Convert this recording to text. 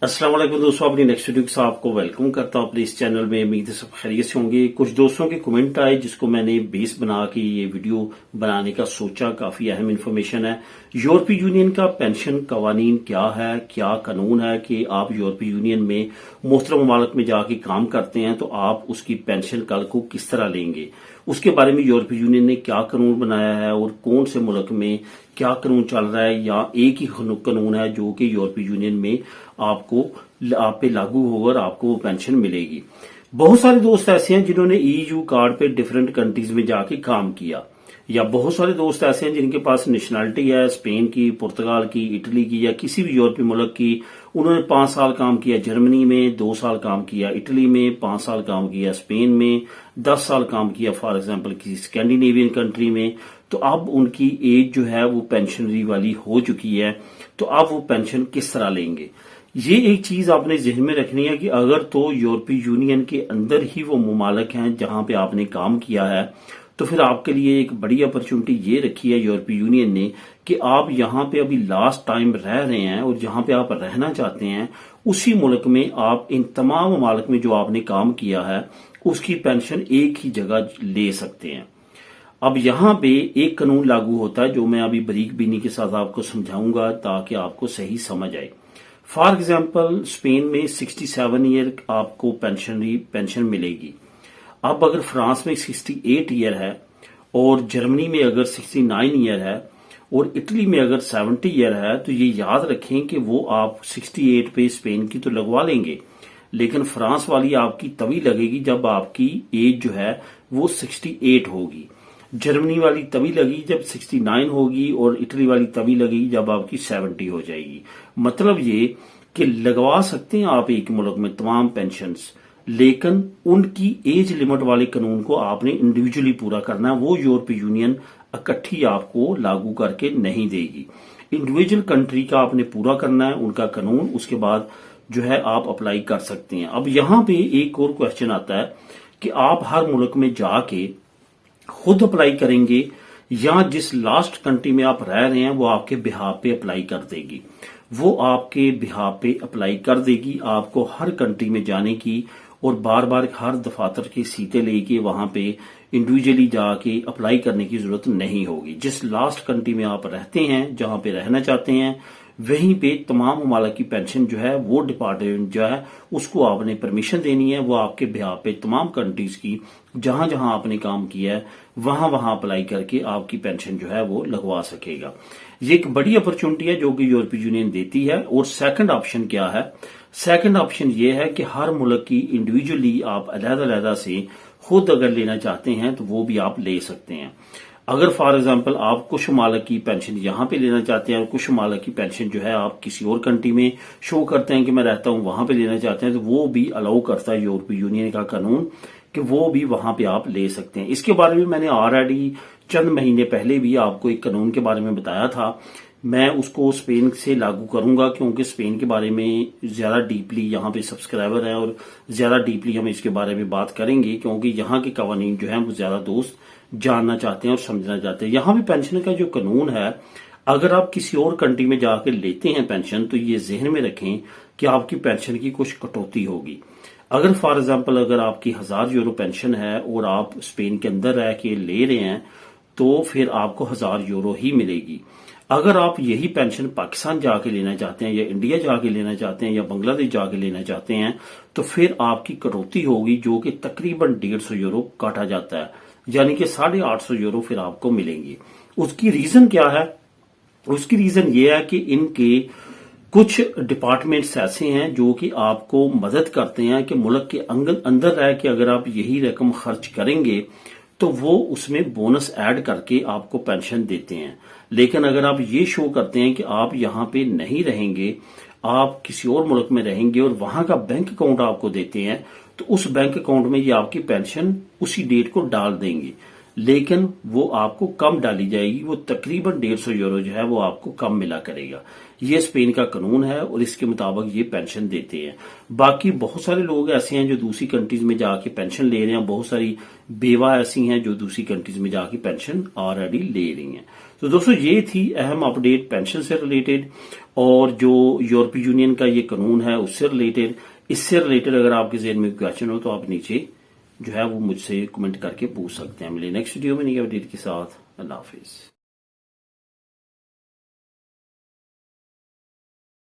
अस्सलाम वालेकुम दोस्तों, अपनी नेक्स्ट वीडियो के साथ आपको वेलकम करता हूं अपने इस चैनल में। उम्मीद है सब खैरियत से होंगे। कुछ दोस्तों के कमेंट आए जिसको मैंने बेस बना के ये वीडियो बनाने का सोचा। काफी अहम इंफॉर्मेशन है। यूरोपीय यूनियन का पेंशन कवानीन क्या है, क्या कानून है कि आप यूरोपीय यूनियन में मुख्तलिफ ममालिक में जाके काम करते हैं तो आप उसकी पेंशन कल को किस तरह लेंगे, उसके बारे में यूरोपीय यूनियन ने क्या कानून बनाया है और कौन से मुल्क में क्या कानून चल रहा है, या एक ही कानून है जो कि यूरोपीय यूनियन में आप पे लागू होगा और आपको वो पेंशन मिलेगी। बहुत सारे दोस्त ऐसे हैं जिन्होंने ईयू कार्ड पे डिफरेंट कंट्रीज में जाके काम किया, या बहुत सारे दोस्त ऐसे हैं जिनके पास नेशनैलिटी है स्पेन की, पुर्तगाल की, इटली की या किसी भी यूरोपीय मुल्क की। उन्होंने 5 साल काम किया जर्मनी में, 2 साल काम किया इटली में, 5 साल काम किया स्पेन में, 10 साल काम किया फॉर एग्जाम्पल किसी स्कैंडिनेवियन कंट्री में। तो अब उनकी एज जो है वो पेंशनरी वाली हो चुकी है। तो अब वो पेंशन किस तरह लेंगे, ये एक चीज आपने जहन में रखनी है कि अगर तो यूरोपीय यूनियन के अंदर ही वो ममालिक हैं जहां पे आपने काम किया है तो फिर आपके लिए एक बड़ी अपॉर्चुनिटी ये रखी है यूरोपीय यूनियन ने कि आप यहां पे अभी लास्ट टाइम रह रहे हैं और जहां पे आप रहना चाहते हैं उसी मुल्क में आप इन तमाम ममालिक में जो आपने काम किया है उसकी पेंशन एक ही जगह ले सकते हैं। अब यहां पे एक कानून लागू होता है जो मैं अभी बारीक बीनी के साथ आपको समझाऊंगा ताकि आपको सही समझ आए। फॉर एग्जाम्पल स्पेन में 67 ईयर आपको पेंशन मिलेगी। अब अगर फ्रांस में 68 ईयर है और जर्मनी में अगर 69 ईयर है और इटली में अगर 70 ईयर है तो ये याद रखें कि वो आप 68 पे स्पेन की तो लगवा लेंगे, लेकिन फ्रांस वाली आपकी तभी लगेगी जब आपकी एज जो है वो 68 होगी। जर्मनी वाली तभी लगी जब 69 होगी और इटली वाली तभी लगेगी जब आपकी 70 हो जाएगी। मतलब ये कि लगवा सकते हैं आप एक मुल्क में तमाम पेंशन्स, लेकिन उनकी एज लिमिट वाले कानून को आपने इंडिविजुअली पूरा करना है। वो यूरोपीय यूनियन इकट्ठी आपको लागू करके नहीं देगी। इंडिविजुअल कंट्री का आपने पूरा करना है उनका कानून, उसके बाद जो है आप अप्लाई कर सकते हैं। अब यहां पे एक और क्वेश्चन आता है कि आप हर मुल्क में जाके खुद अप्लाई करेंगे या जिस लास्ट कंट्री में आप रह रहे हैं वो आपके बिहाफ पे अप्लाई कर देगी। वो आपके बिहाफ पे अप्लाई कर देगी, आपको हर कंट्री में जाने की और बार बार हर दफातर की सीटें लेके वहां पे इंडिविजुअली जाके अप्लाई करने की जरूरत नहीं होगी। जिस लास्ट कंट्री में आप रहते हैं, जहां पे रहना चाहते हैं, वहीं पे तमाम ममालिक की पेंशन जो है वो डिपार्टमेंट जो है उसको आपने परमिशन देनी है। वो आपके बिहाफ पे तमाम कंट्रीज की जहां जहां आपने काम किया है वहां वहां अप्लाई करके आपकी पेंशन जो है वो लगवा सकेगा। ये एक बड़ी अपॉर्चुनिटी है जो कि यूरोपीय यूनियन देती है। और सेकंड ऑप्शन क्या है? सेकंड ऑप्शन ये है कि हर मुल्क की इंडिविजुअली आप अलग-अलग से खुद अगर लेना चाहते हैं तो वो भी आप ले सकते हैं। अगर फॉर एग्जांपल आप कुछ ममालिक की पेंशन यहां पे लेना चाहते हैं और कुछ ममालिक की पेंशन जो है आप किसी और कंट्री में शो करते हैं कि मैं रहता हूं वहां पे लेना चाहते हैं तो वो भी अलाउ करता है यूरोपीय यूनियन का कानून कि वो भी वहां पे आप ले सकते हैं। इसके बारे में मैंने ऑलरेडी चंद महीने पहले भी आपको एक कानून के बारे में बताया था। मैं उसको स्पेन से लागू करूंगा क्योंकि स्पेन के बारे में ज्यादा डीपली यहाँ पे सब्सक्राइबर है और ज्यादा डीपली हम इसके बारे में बात करेंगे क्योंकि यहाँ के कवानीन जो है वो ज्यादा दोस्त जानना चाहते हैं और समझना चाहते हैं। यहाँ भी पेंशन का जो कानून है, अगर आप किसी और कंट्री में जाकर लेते हैं पेंशन तो ये जहन में रखें कि आपकी पेंशन की कुछ कटौती होगी। अगर फॉर एग्जाम्पल अगर आपकी 1000 यूरो पेंशन है और आप स्पेन के अंदर रह के ले रहे हैं तो फिर आपको 1000 यूरो ही मिलेगी। अगर आप यही पेंशन पाकिस्तान जाके लेना चाहते हैं या इंडिया जाके लेना चाहते हैं या बांग्लादेश जाके लेना चाहते हैं तो फिर आपकी कटौती होगी जो कि तकरीबन 150 यूरो काटा जाता है, यानी कि 850 यूरो फिर आपको मिलेंगी। उसकी रीजन क्या है? उसकी रीजन ये है कि इनके कुछ डिपार्टमेंट्स ऐसे हैं जो कि आपको मदद करते हैं कि मुल्क के अंदर रह के अगर आप यही रकम खर्च करेंगे तो वो उसमें बोनस ऐड करके आपको पेंशन देते हैं। लेकिन अगर आप ये शो करते हैं कि आप यहाँ पे नहीं रहेंगे, आप किसी और मुल्क में रहेंगे और वहां का बैंक अकाउंट आपको देते हैं तो उस बैंक अकाउंट में ये आपकी पेंशन उसी डेट को डाल देंगे। लेकिन वो आपको कम डाली जाएगी, वो तकरीबन 150 यूरो जो है वो आपको कम मिला करेगा। ये स्पेन का कानून है और इसके मुताबिक ये पेंशन देते हैं। बाकी बहुत सारे लोग ऐसे हैं जो दूसरी कंट्रीज में जाके पेंशन ले रहे हैं, बहुत सारी बेवा ऐसी हैं जो दूसरी कंट्रीज में जाके पेंशन ऑलरेडी ले रही हैं। तो दोस्तों ये थी अहम अपडेट पेंशन से रिलेटेड, और जो यूरोपीय यूनियन का ये कानून है उससे रिलेटेड। इससे रिलेटेड अगर आपके ज़हन में क्वेश्चन हो तो आप नीचे जो है वो मुझसे कमेंट करके पूछ सकते हैं। मिले नेक्स्ट वीडियो में नई अपडेट के साथ। अल्लाह हाफिज।